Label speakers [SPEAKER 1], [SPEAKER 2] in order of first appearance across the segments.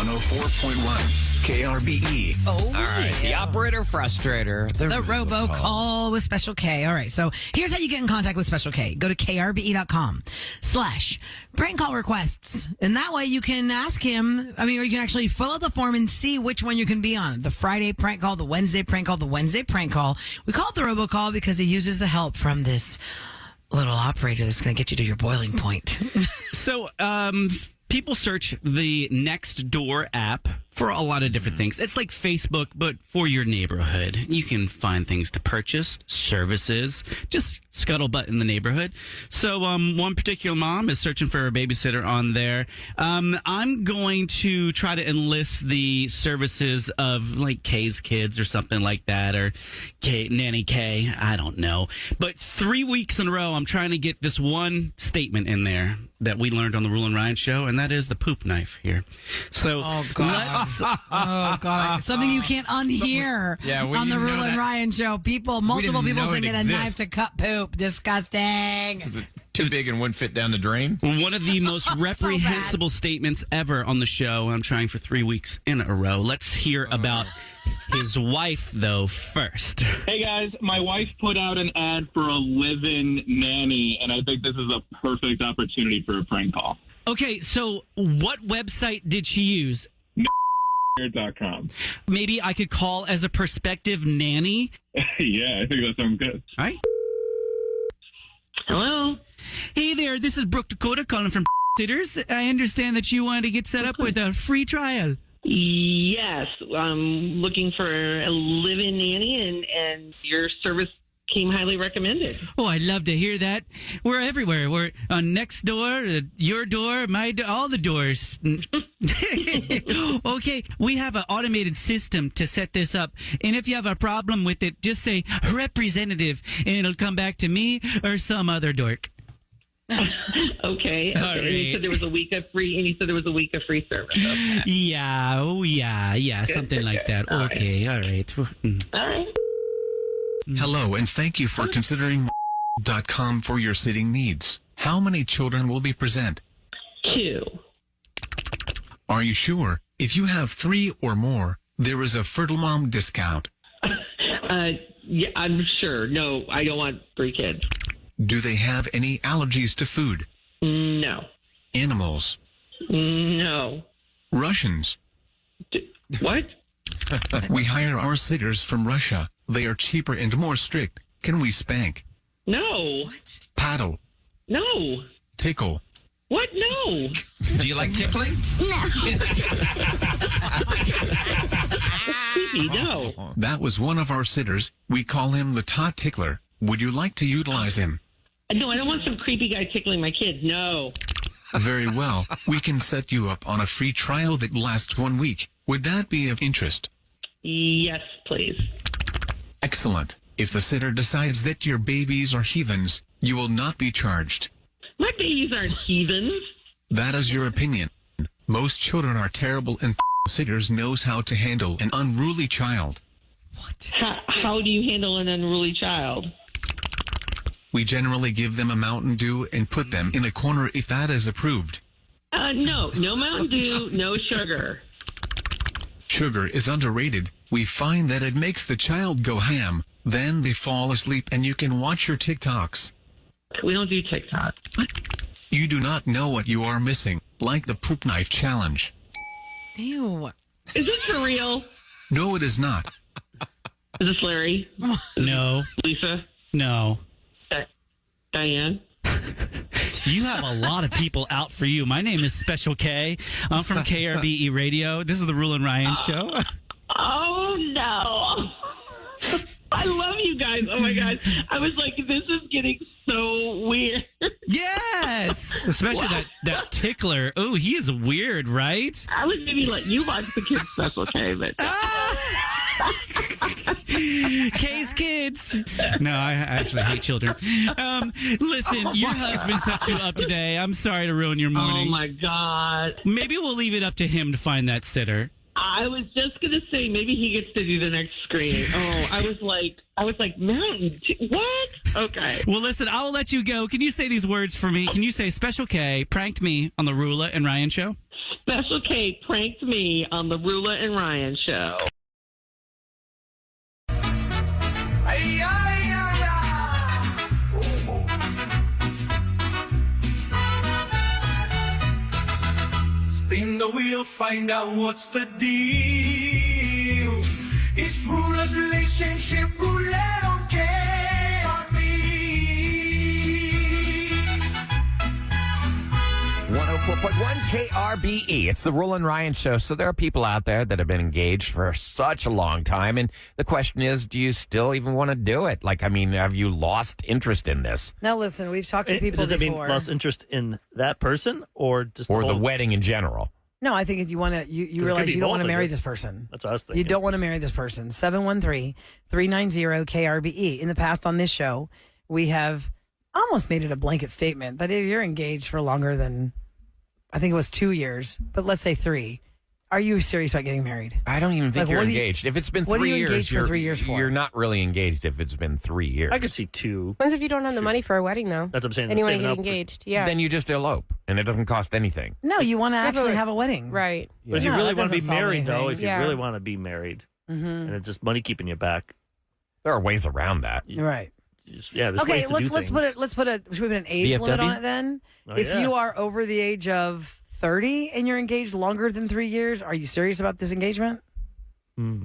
[SPEAKER 1] 104.1 KRBE.
[SPEAKER 2] Oh,
[SPEAKER 3] All right, the operator frustrator.
[SPEAKER 2] The Robo call with Special K. All right, so here's how you get in contact with Special K. Go to krbe.com/prank call requests. And that way you can ask him, or you can actually fill out the form and see which one you can be on. The Friday prank call, the Wednesday prank call, the Wednesday prank call. We call it the Robo call because he uses the help from this little operator that's going to get you to your boiling point.
[SPEAKER 4] So, people search the Nextdoor app for a lot of different things. It's like Facebook, but for your neighborhood. You can find things to purchase, services, just scuttlebutt in the neighborhood. So, one particular mom is searching for a babysitter on there. I'm going to try to enlist the services of like K's Kids or something like that, or Nanny K. I don't know. But 3 weeks in a row, I'm trying to get this one statement in there that we learned on the Roula and Ryan show, and that is the poop knife here. So,
[SPEAKER 2] oh God, something you can't unhear on the Roula and Ryan show. Multiple people saying get a knife to cut poop. Disgusting.
[SPEAKER 1] Is it too big and wouldn't fit down the drain?
[SPEAKER 4] One of the most reprehensible statements ever on the show. I'm trying for 3 weeks in a row. Let's hear about his wife, though, first.
[SPEAKER 5] Hey, guys. My wife put out an ad for a live-in nanny, and I think this is a perfect opportunity for a prank call.
[SPEAKER 4] Okay, so what website did she use?
[SPEAKER 5] .com.
[SPEAKER 4] Maybe I could call as a prospective nanny?
[SPEAKER 5] Yeah, I think that sounds good.
[SPEAKER 4] All right.
[SPEAKER 6] Hello.
[SPEAKER 4] Hey there, this is Brooke Dakota calling from Sitters. I understand that you wanted to get set up with a free trial.
[SPEAKER 6] Yes, I'm looking for a live-in nanny, and your service came highly recommended.
[SPEAKER 4] Oh, I'd love to hear that. We're everywhere. We're on Nextdoor, your door, my door, all the doors. Okay, we have an automated system to set this up. And if you have a problem with it, just say representative, and it'll come back to me or some other dork.
[SPEAKER 6] Okay.
[SPEAKER 4] All
[SPEAKER 6] And
[SPEAKER 4] right.
[SPEAKER 6] you said there was a week of free, service. Okay.
[SPEAKER 4] Yeah, something like that.
[SPEAKER 6] All
[SPEAKER 4] Okay, all right.
[SPEAKER 6] All right.
[SPEAKER 1] Hello, and thank you for considering .com for your sitting needs. How many children will be present?
[SPEAKER 6] 2.
[SPEAKER 1] Are you sure? If you have 3 or more, there is a Fertile Mom discount.
[SPEAKER 6] Yeah, I'm sure. No, I don't want 3 kids.
[SPEAKER 1] Do they have any allergies to food?
[SPEAKER 6] No.
[SPEAKER 1] Animals?
[SPEAKER 6] No.
[SPEAKER 1] Russians?
[SPEAKER 6] What?
[SPEAKER 1] We hire our sitters from Russia. They are cheaper and more strict. Can we spank?
[SPEAKER 6] No.
[SPEAKER 1] Paddle?
[SPEAKER 6] No.
[SPEAKER 1] Tickle?
[SPEAKER 6] What? No.
[SPEAKER 3] Do you like tickling?
[SPEAKER 6] Creepy. No.
[SPEAKER 1] That was one of our sitters. We call him the Tot Tickler. Would you like to utilize him?
[SPEAKER 6] No, I don't want some creepy guy tickling my kids. No.
[SPEAKER 1] Very well. We can set you up on a free trial that lasts 1 week. Would that be of interest?
[SPEAKER 6] Yes, please.
[SPEAKER 1] Excellent. If the sitter decides that your babies are heathens, you will not be charged.
[SPEAKER 6] My babies aren't heathens.
[SPEAKER 1] That is your opinion. Most children are terrible, and sitters knows how to handle an unruly child.
[SPEAKER 6] How do you handle an unruly child?
[SPEAKER 1] We generally give them a Mountain Dew and put them in a corner if that is approved.
[SPEAKER 6] No Mountain Dew, no sugar.
[SPEAKER 1] Sugar is underrated. We find that it makes the child go ham. Then they fall asleep and you can watch your TikToks.
[SPEAKER 6] We don't do TikTok.
[SPEAKER 1] You do not know what you are missing, like the poop knife challenge.
[SPEAKER 2] Ew.
[SPEAKER 6] Is this for real?
[SPEAKER 1] No, it is not.
[SPEAKER 6] Is this Larry?
[SPEAKER 4] No,
[SPEAKER 6] Lisa?
[SPEAKER 4] no.
[SPEAKER 6] Diane?
[SPEAKER 4] You have a lot of people out for you. My name is Special K. I'm from KRBE Radio. This is the Roula and Ryan show.
[SPEAKER 6] Oh, no. I love you guys. Oh, my God. I was like, this is getting so weird.
[SPEAKER 4] Yes! Especially that tickler. Oh, he is weird, right?
[SPEAKER 6] I would maybe let you watch the kids' Special K, but...
[SPEAKER 4] K's Kids. No, I actually hate children. Listen, your husband set you up today. I'm sorry to ruin your morning.
[SPEAKER 6] Oh, my God.
[SPEAKER 4] Maybe we'll leave it up to him to find that sitter.
[SPEAKER 6] I was just going to say maybe he gets to do the next screening. Oh, I was like, Mountain Dew? What? Okay.
[SPEAKER 4] Well, listen, I will let you go. Can you say these words for me? Can you say Special K pranked me on the Roula and Ryan show?
[SPEAKER 6] Special K pranked me on the Roula and Ryan show.
[SPEAKER 7] Spin the wheel, find out what's the deal. It's Roula's relationship roulette on KRB.
[SPEAKER 3] 104.1 KRBE. It's the Roula and Ryan show. So there are people out there that have been engaged for such a long time. And the question is, do you still even want to do it? Like, I mean, have you lost interest in this?
[SPEAKER 2] Now, listen, we've talked to people
[SPEAKER 8] Does it mean
[SPEAKER 2] before.
[SPEAKER 8] lost interest in that person or just
[SPEAKER 3] Or
[SPEAKER 8] the
[SPEAKER 3] the
[SPEAKER 8] whole...
[SPEAKER 3] wedding in general?
[SPEAKER 2] No, I think you want to. You
[SPEAKER 8] it
[SPEAKER 2] realize
[SPEAKER 8] could be
[SPEAKER 2] you don't want to
[SPEAKER 8] both, I
[SPEAKER 2] marry
[SPEAKER 8] guess.
[SPEAKER 2] this person.
[SPEAKER 8] That's what I was thinking.
[SPEAKER 2] You don't want to marry this person. 713-390-KRBE. In the past on this show, we have almost made it a blanket statement that if you're engaged for longer than, I think it was 2 years, but let's say 3, are you serious about getting married?
[SPEAKER 3] I don't even think
[SPEAKER 2] Like,
[SPEAKER 3] you're
[SPEAKER 2] what do you-
[SPEAKER 3] engaged. If it's been
[SPEAKER 2] what are
[SPEAKER 3] 3
[SPEAKER 2] you
[SPEAKER 3] years,
[SPEAKER 2] engaged for
[SPEAKER 3] you're
[SPEAKER 2] 3 years for?
[SPEAKER 3] You're not really engaged if it's been 3 years.
[SPEAKER 8] I could see 2.
[SPEAKER 9] Depends if you don't have the money for a wedding, though.
[SPEAKER 8] That's what I'm saying.
[SPEAKER 9] And you want to
[SPEAKER 8] Saving
[SPEAKER 9] get
[SPEAKER 8] up for-
[SPEAKER 9] engaged. Yeah.
[SPEAKER 3] Then you just elope, and it doesn't cost anything.
[SPEAKER 2] No, you want to actually
[SPEAKER 9] but-
[SPEAKER 2] have a wedding.
[SPEAKER 9] Right.
[SPEAKER 8] But if you
[SPEAKER 2] No,
[SPEAKER 8] really
[SPEAKER 2] that
[SPEAKER 8] want to be
[SPEAKER 2] doesn't solve
[SPEAKER 8] married, though,
[SPEAKER 2] anything.
[SPEAKER 8] if you
[SPEAKER 9] Yeah.
[SPEAKER 8] really want to be married, and it's just money keeping you back,
[SPEAKER 3] There are ways around that.
[SPEAKER 2] Right.
[SPEAKER 8] there's ways
[SPEAKER 2] Okay,
[SPEAKER 8] to do
[SPEAKER 2] let's
[SPEAKER 8] things.
[SPEAKER 2] put a should we put an age limit
[SPEAKER 3] VFW?
[SPEAKER 2] on it then?
[SPEAKER 8] Oh,
[SPEAKER 2] If
[SPEAKER 8] yeah.
[SPEAKER 2] you are over the age of 30 and you're engaged longer than 3 years, are you serious about this engagement?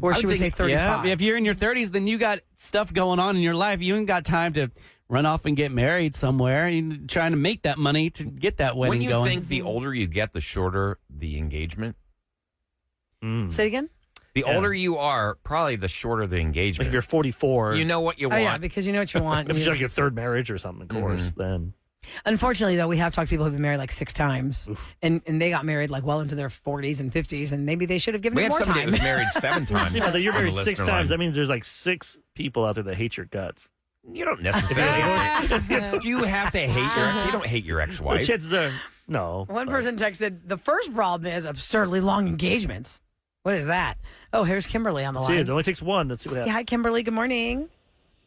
[SPEAKER 2] Or should we say 35?
[SPEAKER 4] Yeah, if you're in your 30s, then you got stuff going on in your life. You ain't got time to run off and get married somewhere. You're trying to make that money to get that wedding
[SPEAKER 3] When you
[SPEAKER 4] going.
[SPEAKER 3] think the older you get, the shorter the engagement?
[SPEAKER 2] Say it again?
[SPEAKER 3] The older you are, probably the shorter the
[SPEAKER 8] Like
[SPEAKER 3] engagement.
[SPEAKER 8] if you're 44,
[SPEAKER 3] You know what you
[SPEAKER 2] Oh,
[SPEAKER 3] want.
[SPEAKER 2] yeah, because you know what you want.
[SPEAKER 8] if it's
[SPEAKER 2] You-
[SPEAKER 8] like your third marriage or something, of course, then
[SPEAKER 2] Unfortunately, though, we have talked to people who've been married like 6 times, and they got married like well into their 40s and 50s, and maybe they should have given
[SPEAKER 3] we
[SPEAKER 2] it
[SPEAKER 3] had
[SPEAKER 2] more
[SPEAKER 3] somebody
[SPEAKER 2] time.
[SPEAKER 3] that was married 7 times.
[SPEAKER 8] yeah, that you're
[SPEAKER 3] on the
[SPEAKER 8] married 6
[SPEAKER 3] listener
[SPEAKER 8] times.
[SPEAKER 3] line.
[SPEAKER 8] That means there's like 6 people out there that hate your guts.
[SPEAKER 3] You don't necessarily. Do you have to hate your ex? You don't hate your
[SPEAKER 8] The
[SPEAKER 3] ex-wife.
[SPEAKER 8] chances are no.
[SPEAKER 2] One
[SPEAKER 8] but-
[SPEAKER 2] person texted, the first problem is absurdly long engagements. What is that? Oh, here's Kimberly on the
[SPEAKER 8] See,
[SPEAKER 2] line.
[SPEAKER 8] it only takes one. Let's see what happens.
[SPEAKER 2] Hi, Kimberly. Good morning.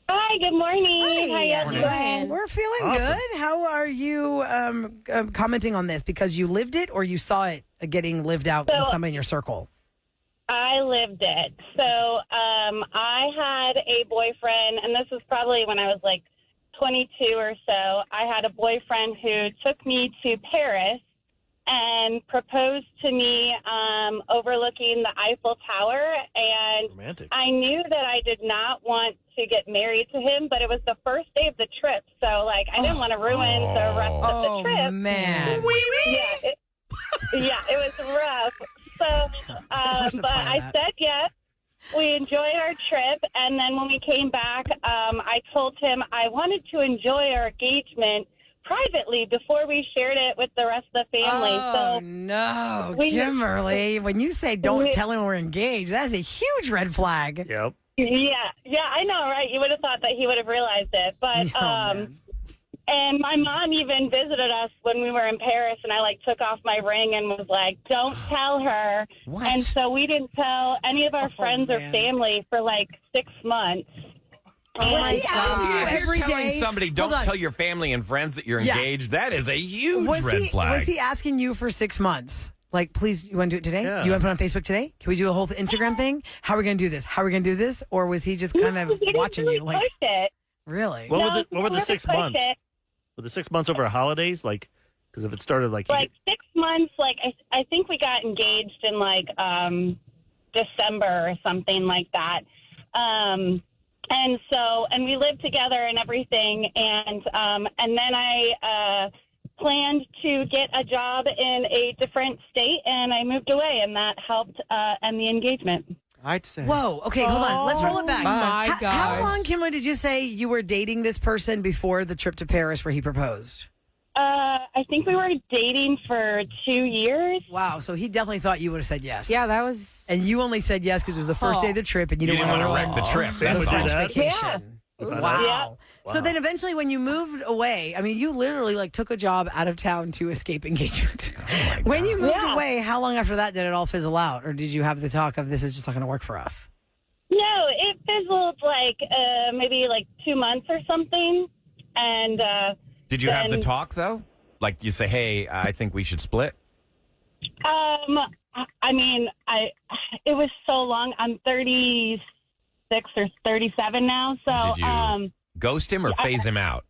[SPEAKER 6] Hi, good morning. How you
[SPEAKER 2] Hi.
[SPEAKER 6] doing?
[SPEAKER 2] We're feeling
[SPEAKER 8] Awesome.
[SPEAKER 2] good. How are you commenting on this? Because you lived it or you saw it getting lived out in
[SPEAKER 6] So-
[SPEAKER 2] somebody in your circle?
[SPEAKER 6] I lived it. So I had a boyfriend, and this was probably when I was like 22 or so. I had a boyfriend who took me to Paris and proposed to me overlooking the Eiffel Tower. And
[SPEAKER 8] Romantic.
[SPEAKER 6] I knew that I did not want to get married to him, but it was the first day of the trip. So, like, I didn't want to ruin the rest of the trip.
[SPEAKER 2] Oh, man.
[SPEAKER 6] Yeah, it was rough. So,
[SPEAKER 2] What's the
[SPEAKER 6] but
[SPEAKER 2] point of
[SPEAKER 6] I
[SPEAKER 2] that?
[SPEAKER 6] said yes. We enjoyed our trip, and then when we came back, I told him I wanted to enjoy our engagement privately before we shared it with the rest of the family.
[SPEAKER 2] Oh,
[SPEAKER 6] So,
[SPEAKER 2] no,
[SPEAKER 6] we-
[SPEAKER 2] Kimberly. When you say don't
[SPEAKER 6] we-
[SPEAKER 2] tell him we're engaged, that's a huge red flag.
[SPEAKER 8] Yep.
[SPEAKER 6] yeah, I know, right? You would have thought that he would have realized it, but
[SPEAKER 2] Oh, man.
[SPEAKER 6] and my mom even visited us when we were in Paris, and I like took off my ring and was like, "Don't tell her."
[SPEAKER 2] What?
[SPEAKER 6] And so we didn't tell any of our friends or
[SPEAKER 2] man.
[SPEAKER 6] family for like 6 months.
[SPEAKER 2] Was he asking you
[SPEAKER 3] If you're
[SPEAKER 2] every
[SPEAKER 3] telling
[SPEAKER 2] day?
[SPEAKER 3] somebody, don't
[SPEAKER 2] Hold on.
[SPEAKER 3] tell your family and friends that you're
[SPEAKER 2] Yeah.
[SPEAKER 3] engaged, that is a huge red flag.
[SPEAKER 2] Was he asking you for 6 months? Like, please, you want to do it today?
[SPEAKER 8] Yeah.
[SPEAKER 2] You want to put it on Facebook today? Can we do a whole Instagram thing? How are we going to do this? How are we going to do this? Or was he just kind of
[SPEAKER 6] He didn't
[SPEAKER 2] watching
[SPEAKER 6] really
[SPEAKER 2] you? Like,
[SPEAKER 6] push it.
[SPEAKER 2] really?
[SPEAKER 8] What
[SPEAKER 6] No,
[SPEAKER 8] were
[SPEAKER 6] he
[SPEAKER 8] the
[SPEAKER 6] didn't
[SPEAKER 8] 6
[SPEAKER 6] push
[SPEAKER 8] months?
[SPEAKER 6] it.
[SPEAKER 8] Were the 6 months over holidays? Like, because if it started like,
[SPEAKER 6] Like 6 months. Like I think we got engaged in like December or something like that. And we lived together and everything. And then I planned to get a job in a different state, and I moved away, and that helped end the engagement.
[SPEAKER 4] I'd say.
[SPEAKER 2] Whoa. Okay, hold on. Let's roll it back.
[SPEAKER 9] my
[SPEAKER 2] How
[SPEAKER 9] gosh.
[SPEAKER 2] long, Kimberly, did you say you were dating this person before the trip to Paris where he proposed?
[SPEAKER 6] I think we were dating for 2 years.
[SPEAKER 2] Wow. So he definitely thought you would have said yes.
[SPEAKER 9] Yeah, that was.
[SPEAKER 2] And you only said yes because it was the first day of the trip and you didn't want to
[SPEAKER 3] wreck the trip.
[SPEAKER 8] Sam
[SPEAKER 3] That's
[SPEAKER 8] would do
[SPEAKER 3] all.
[SPEAKER 8] that.
[SPEAKER 2] vacation. Wow. So then eventually when you moved away, I mean, you literally like took a job out of town to escape engagement. When you moved
[SPEAKER 6] Yeah.
[SPEAKER 2] away, how long after that did it all fizzle out? Or did you have the talk of this is just not going to work for us?
[SPEAKER 6] No, it fizzled like maybe like 2 months or something. And
[SPEAKER 3] Did you have the
[SPEAKER 6] then-
[SPEAKER 3] talk, though? Like you say, hey, I think we should split?
[SPEAKER 6] It was so long. I'm 36 or 37 now. So,
[SPEAKER 3] Did you ghost him or phase him out?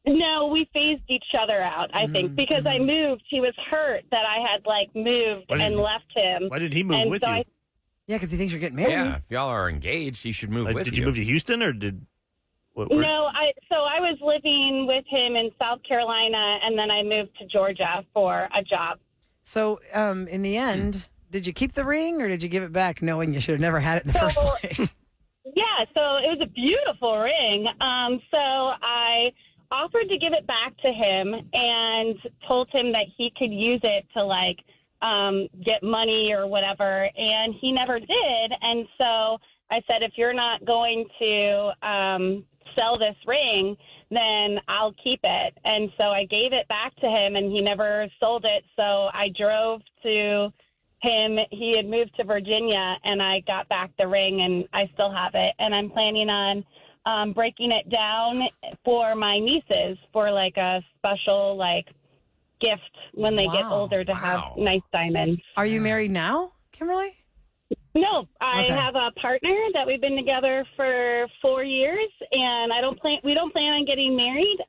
[SPEAKER 6] No, we phased each other out, I think, because I moved. He was hurt that I had, moved and left him.
[SPEAKER 8] Why did he move with you?
[SPEAKER 2] Yeah, because he thinks you're getting married.
[SPEAKER 3] Yeah, if y'all are engaged, he should move with you.
[SPEAKER 8] Did you move to Houston or did...
[SPEAKER 6] No, I was living with him in South Carolina, and then I moved to Georgia for a job.
[SPEAKER 2] So, in the end, did you keep the ring or did you give it back knowing you should have never had it in the first place?
[SPEAKER 6] Yeah, so it was a beautiful ring. So I offered to give it back to him and told him that he could use it to get money or whatever, and he never did. And so I said, if you're not going to sell this ring, then I'll keep it. And so I gave it back to him, and he never sold it. So I drove to him. He had moved to Virginia, and I got back the ring, and I still have it. And I'm planning on breaking it down for my nieces for a special gift when they get older to have nice diamonds.
[SPEAKER 2] Are you married now, Kimberly?
[SPEAKER 6] No, I have a partner that we've been together for 4 years, and we don't plan on getting married,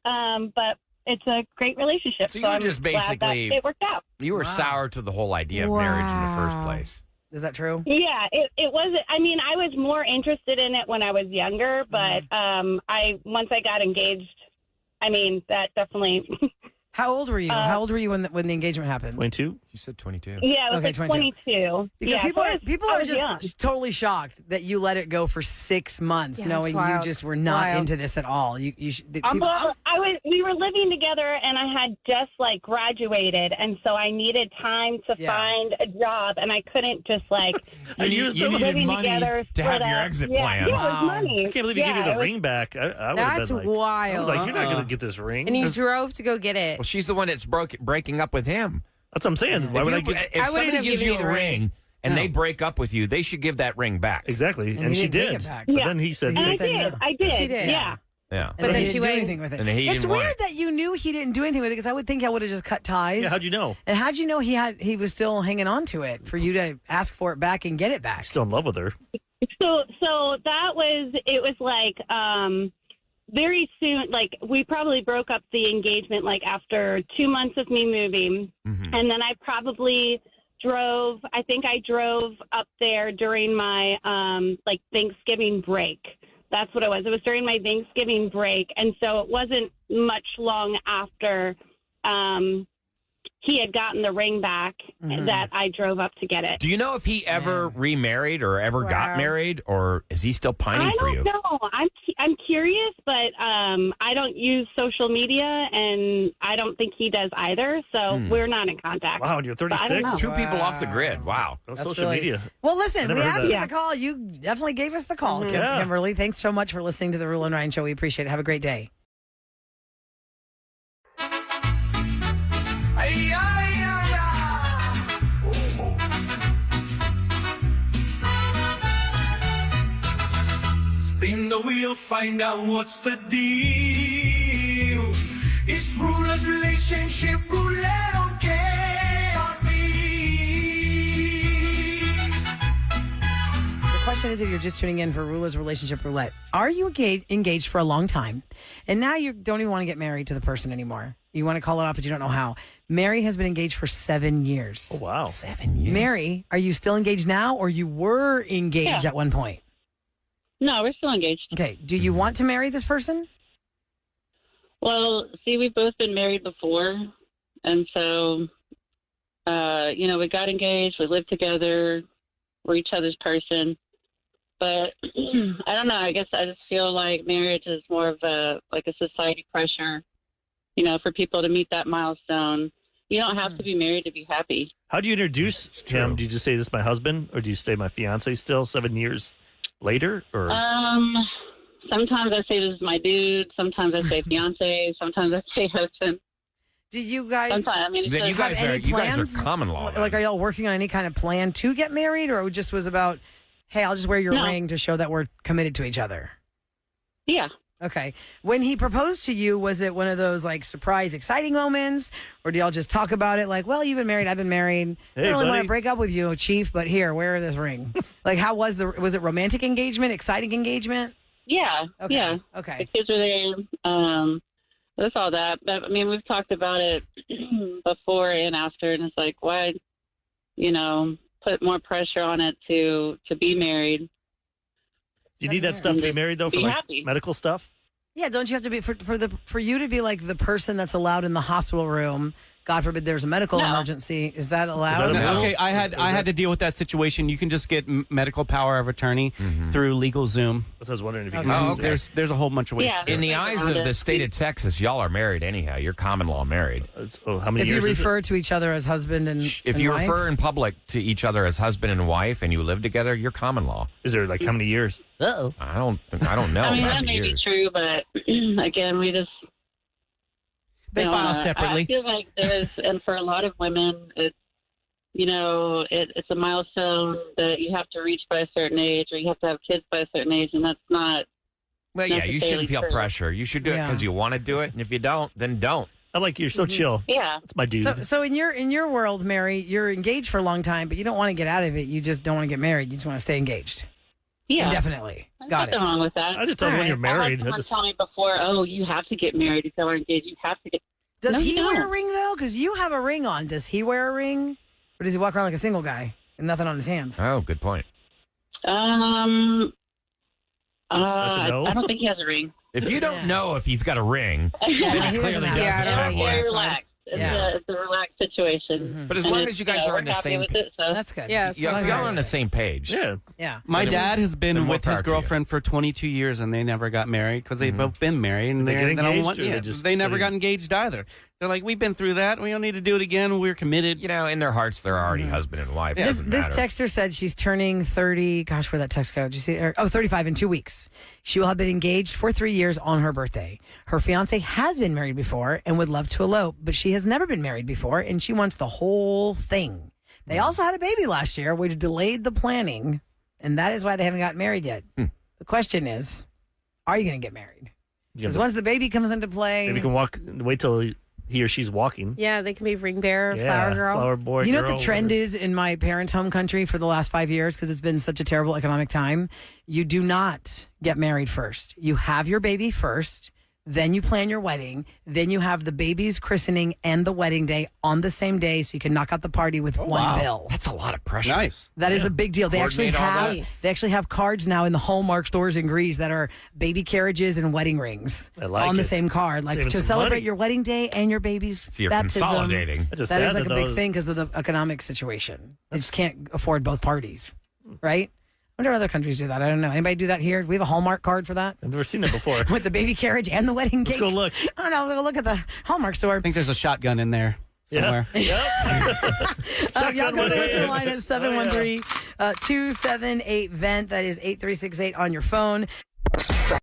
[SPEAKER 6] but it's a great relationship.
[SPEAKER 3] So you were just basically,
[SPEAKER 6] it worked out.
[SPEAKER 3] You were sour to the whole idea of marriage in the first place.
[SPEAKER 2] Is that true?
[SPEAKER 6] Yeah, it was. I mean, I was more interested in it when I was younger, but once I got engaged, that definitely.
[SPEAKER 2] How old were you? How old were you when the engagement happened?
[SPEAKER 8] 22?
[SPEAKER 3] You said 22.
[SPEAKER 6] Yeah, it was 22.
[SPEAKER 2] Because people are just
[SPEAKER 6] young.
[SPEAKER 2] totally shocked that you let it go for 6 months, knowing you just were not into this at all. We
[SPEAKER 6] were living together, and I had just graduated, and so I needed time to find a job, and I couldn't just
[SPEAKER 3] you needed money
[SPEAKER 6] together,
[SPEAKER 3] to have your exit plan.
[SPEAKER 6] Yeah, it was money.
[SPEAKER 8] I can't believe you gave you the ring back. I
[SPEAKER 9] That's
[SPEAKER 8] been
[SPEAKER 9] wild.
[SPEAKER 8] you're not going to get this ring.
[SPEAKER 9] And you drove to go get it.
[SPEAKER 3] Well, she's the one that's breaking up with him.
[SPEAKER 8] That's what I'm saying. Why would I get?
[SPEAKER 3] If
[SPEAKER 9] I
[SPEAKER 3] somebody
[SPEAKER 9] wouldn't have
[SPEAKER 3] gives
[SPEAKER 9] given
[SPEAKER 3] you
[SPEAKER 9] you
[SPEAKER 3] a
[SPEAKER 9] the
[SPEAKER 3] ring and they break up with you, they should give that ring back.
[SPEAKER 8] Exactly, and
[SPEAKER 2] he
[SPEAKER 8] she
[SPEAKER 2] didn't take
[SPEAKER 8] did.
[SPEAKER 2] it back.
[SPEAKER 8] But then he said,
[SPEAKER 6] And I
[SPEAKER 2] said
[SPEAKER 6] did.
[SPEAKER 2] no.
[SPEAKER 6] I did.
[SPEAKER 9] She did.
[SPEAKER 6] Yeah.
[SPEAKER 3] Yeah.
[SPEAKER 2] But
[SPEAKER 9] then
[SPEAKER 2] he
[SPEAKER 9] she
[SPEAKER 2] didn't do
[SPEAKER 9] went-
[SPEAKER 2] anything with it.
[SPEAKER 3] And he
[SPEAKER 2] It's
[SPEAKER 3] didn't want
[SPEAKER 2] weird
[SPEAKER 3] it.
[SPEAKER 2] that you knew he didn't do anything with it, because I would think I would have just cut ties.
[SPEAKER 8] Yeah, how'd you know?
[SPEAKER 2] And how'd you know he was still hanging on to it for you to ask for it back and get it back?
[SPEAKER 8] Still in love with her.
[SPEAKER 6] So it was very soon, we probably broke up the engagement after 2 months of me moving.
[SPEAKER 3] Mm-hmm.
[SPEAKER 6] And then I drove up there during my Thanksgiving break. That's what it was. It was during my Thanksgiving break. And so it wasn't much long after he had gotten the ring back that I drove up to get it.
[SPEAKER 3] Do you know if he ever remarried or ever got married, or is he still pining for you?
[SPEAKER 6] I don't know. I'm curious, but I don't use social media, and I don't think he does either. So we're not in contact.
[SPEAKER 8] Wow, and you're
[SPEAKER 6] But I don't
[SPEAKER 8] 36?
[SPEAKER 6] know.
[SPEAKER 3] 2 people off the grid. Wow.
[SPEAKER 8] No
[SPEAKER 2] That's
[SPEAKER 8] social
[SPEAKER 2] really-
[SPEAKER 8] media.
[SPEAKER 2] Well, listen,
[SPEAKER 8] never
[SPEAKER 2] we
[SPEAKER 8] heard
[SPEAKER 2] asked
[SPEAKER 8] that.
[SPEAKER 2] you the call. You definitely gave us the call,
[SPEAKER 8] Yeah.
[SPEAKER 2] Kimberly. Thanks so much for listening to the Roula and Ryan Show. We appreciate it. Have a great day.
[SPEAKER 7] Spin the wheel, find out what's the deal. It's Roula's relationship, roulette on KRB.
[SPEAKER 2] The question is, if you're just tuning in for Roula's Relationship Roulette, are you engaged for a long time, and now you don't even want to get married to the person anymore? You want to call it off, but you don't know how. Mary has been engaged for 7 years.
[SPEAKER 8] Oh, wow.
[SPEAKER 3] 7 years.
[SPEAKER 2] Mary, are you still engaged now, or you were engaged at one point?
[SPEAKER 10] No, we're still engaged.
[SPEAKER 2] Okay. Do you want to marry this person?
[SPEAKER 10] Well, see, we've both been married before. And so, we got engaged. We lived together. We're each other's person. But I don't know. I guess I just feel like marriage is more of a society pressure, for people to meet that milestone. You don't have to be married to be happy.
[SPEAKER 8] How do you introduce him? Do you just say, this is my husband? Or do you say my fiance still 7 years later? Or
[SPEAKER 10] Sometimes I say, this is my dude. Sometimes I say fiance. Sometimes I say husband.
[SPEAKER 2] Did you guys?
[SPEAKER 10] Sometimes,
[SPEAKER 3] Then you guys are common law.
[SPEAKER 2] Are y'all working on any kind of plan to get married, or it just was about, hey, I'll just wear your ring to show that we're committed to each other?
[SPEAKER 10] Yeah.
[SPEAKER 2] Okay. When he proposed to you, was it one of those like surprise, exciting moments, or do y'all just talk about it like, well, you've been married, I've been married.
[SPEAKER 8] Hey,
[SPEAKER 2] I don't really want
[SPEAKER 8] buddy.
[SPEAKER 2] to break up with you, Chief, but here, wear this ring. Like, how was it romantic engagement, exciting engagement?
[SPEAKER 10] Yeah.
[SPEAKER 2] Okay.
[SPEAKER 10] Yeah.
[SPEAKER 2] Okay.
[SPEAKER 10] The kids were there. That's all that. But I mean, we've talked about it before and after, and it's like, why, put more pressure on it to be married.
[SPEAKER 8] Do you need that stuff to be married though for
[SPEAKER 10] Be
[SPEAKER 8] like
[SPEAKER 10] happy.
[SPEAKER 8] medical stuff?
[SPEAKER 2] Yeah, don't you have to be for you to be like the person that's allowed in the hospital room? God forbid there's a medical emergency. Is that allowed?
[SPEAKER 8] Is that allowed?
[SPEAKER 4] Okay, I had to deal with that situation. You can just get medical power of attorney through legal Zoom.
[SPEAKER 8] I was wondering if you
[SPEAKER 2] Okay.
[SPEAKER 8] could.
[SPEAKER 3] Oh, okay.
[SPEAKER 4] There's a whole bunch of ways.
[SPEAKER 10] Yeah.
[SPEAKER 4] to do
[SPEAKER 3] In
[SPEAKER 4] it.
[SPEAKER 3] the eyes of the state of Texas, y'all are married anyhow. You're common law married.
[SPEAKER 8] How many
[SPEAKER 2] If you
[SPEAKER 8] years is it?
[SPEAKER 2] refer to each other as husband and
[SPEAKER 3] If
[SPEAKER 2] and
[SPEAKER 3] you
[SPEAKER 2] wife?
[SPEAKER 3] refer in public to each other as husband and wife and you live together, you're common law.
[SPEAKER 8] Is there like how many years? Uh-oh.
[SPEAKER 3] I don't know.
[SPEAKER 10] I mean,
[SPEAKER 3] How
[SPEAKER 10] that
[SPEAKER 3] many
[SPEAKER 10] may be
[SPEAKER 3] years?
[SPEAKER 10] true, but again, we just
[SPEAKER 4] They file separately.
[SPEAKER 10] I feel like there's, and for a lot of women, it's it's a milestone that you have to reach by a certain age, or you have to have kids by a certain age, and that's not.
[SPEAKER 3] Well, yeah, you shouldn't
[SPEAKER 10] necessarily
[SPEAKER 3] feel
[SPEAKER 10] true.
[SPEAKER 3] pressure. You should do it
[SPEAKER 2] Yeah.
[SPEAKER 3] because you want to do it, and if you don't, then don't.
[SPEAKER 8] I like you're so chill.
[SPEAKER 10] Yeah.
[SPEAKER 8] That's my dude.
[SPEAKER 2] So in your world, Mary, you're engaged for a long time, but you don't want to get out of it. You just don't want to get married. You just want to stay engaged.
[SPEAKER 10] Yeah.
[SPEAKER 2] Indefinitely.
[SPEAKER 10] There's
[SPEAKER 2] Got it.
[SPEAKER 10] nothing wrong with that.
[SPEAKER 8] I just tell them when you're
[SPEAKER 10] I
[SPEAKER 8] married.
[SPEAKER 10] had someone
[SPEAKER 8] I just,
[SPEAKER 10] tell me before, oh, you have to get married if you're engaged. You have to get.
[SPEAKER 2] Does
[SPEAKER 10] No,
[SPEAKER 2] he
[SPEAKER 10] you
[SPEAKER 2] wear a
[SPEAKER 10] don't.
[SPEAKER 2] ring though? Because you have a ring on. Does he wear a ring, or does he walk around like a single guy and nothing on his hands?
[SPEAKER 3] Oh, good point.
[SPEAKER 8] That's a no?
[SPEAKER 10] I don't think he has a ring.
[SPEAKER 3] If you don't know if he's got a ring,
[SPEAKER 2] Yeah,
[SPEAKER 3] then
[SPEAKER 2] he
[SPEAKER 3] he clearly
[SPEAKER 2] doesn't have
[SPEAKER 3] doesn't
[SPEAKER 9] Yeah, I don't
[SPEAKER 3] have
[SPEAKER 9] know.
[SPEAKER 3] one.
[SPEAKER 10] Very
[SPEAKER 9] Yeah.
[SPEAKER 10] relaxed.
[SPEAKER 2] Yeah.
[SPEAKER 10] It's a relaxed situation.
[SPEAKER 3] But as
[SPEAKER 10] And
[SPEAKER 3] long
[SPEAKER 10] it's,
[SPEAKER 3] as you guys are
[SPEAKER 10] we're
[SPEAKER 3] on the
[SPEAKER 10] happy
[SPEAKER 3] same,
[SPEAKER 10] with it, so.
[SPEAKER 2] That's good.
[SPEAKER 9] Yeah,
[SPEAKER 3] if y'all are on the same page.
[SPEAKER 8] yeah.
[SPEAKER 2] Yeah.
[SPEAKER 4] My
[SPEAKER 3] Then
[SPEAKER 4] dad has
[SPEAKER 3] then
[SPEAKER 4] been
[SPEAKER 3] more
[SPEAKER 4] with
[SPEAKER 3] power
[SPEAKER 4] his
[SPEAKER 3] to you.
[SPEAKER 4] girlfriend for 22 years, and they never got married because they've both been married, and
[SPEAKER 8] Did they get
[SPEAKER 4] don't
[SPEAKER 8] engaged,
[SPEAKER 4] want.
[SPEAKER 8] or they
[SPEAKER 4] Yeah,
[SPEAKER 8] just-
[SPEAKER 4] they never
[SPEAKER 8] they
[SPEAKER 4] got
[SPEAKER 8] didn't-
[SPEAKER 4] engaged either. They're like, we've been through that. We don't need to do it again. We're committed.
[SPEAKER 3] You know, in their hearts, they're already husband and wife. It
[SPEAKER 2] This
[SPEAKER 3] doesn't
[SPEAKER 2] this
[SPEAKER 3] matter.
[SPEAKER 2] texter said she's turning 30. Gosh, where'd that text go? Did you see? 35 in 2 weeks. She will have been engaged for 3 years on her birthday. Her fiance has been married before and would love to elope, but she has never been married before, and she wants the whole thing. They also had a baby last year, which delayed the planning, and that is why they haven't gotten married yet. The question is, are you going to get married? Because once the baby comes into play,
[SPEAKER 8] Maybe you can wait till he or she's walking.
[SPEAKER 9] Yeah, they can be ring bearer,
[SPEAKER 8] Yeah,
[SPEAKER 9] flower girl.
[SPEAKER 8] flower boy.
[SPEAKER 2] you know what
[SPEAKER 8] girl,
[SPEAKER 2] the trend
[SPEAKER 8] whatever.
[SPEAKER 2] is in my parents' home country for the last 5 years, because it's been such a terrible economic time? You do not get married first. You have your baby first, then you plan your wedding, then you have the baby's christening and the wedding day on the same day, so you can knock out the party with one bill.
[SPEAKER 3] That's a lot of pressure.
[SPEAKER 4] Nice.
[SPEAKER 2] That is a big deal. They actually
[SPEAKER 3] Coordinate all
[SPEAKER 2] have cards now in the Hallmark stores in Greece that are baby carriages and wedding rings
[SPEAKER 8] I like
[SPEAKER 2] on the
[SPEAKER 8] it.
[SPEAKER 2] same card, like
[SPEAKER 8] Saving
[SPEAKER 2] to
[SPEAKER 8] some
[SPEAKER 2] celebrate
[SPEAKER 8] money.
[SPEAKER 2] your wedding day and your baby's
[SPEAKER 3] So you're
[SPEAKER 2] baptism.
[SPEAKER 3] consolidating.
[SPEAKER 8] That's just
[SPEAKER 2] That is
[SPEAKER 8] sad
[SPEAKER 2] like a
[SPEAKER 8] that
[SPEAKER 2] big
[SPEAKER 8] those-
[SPEAKER 2] thing because of the economic situation. They just can't afford both parties, right? I wonder if other countries do that. I don't know. Anybody do that here? Do we have a Hallmark card for that?
[SPEAKER 8] I've never seen that before.
[SPEAKER 2] With the baby carriage and the wedding cake?
[SPEAKER 8] Let's go look.
[SPEAKER 2] I don't know. Let's go look at the Hallmark store.
[SPEAKER 4] I think there's a shotgun in there somewhere.
[SPEAKER 8] Yep.
[SPEAKER 2] Y'all go to the
[SPEAKER 8] wedding.
[SPEAKER 2] listener line at 713-278-VENT. That is 8368 on your phone.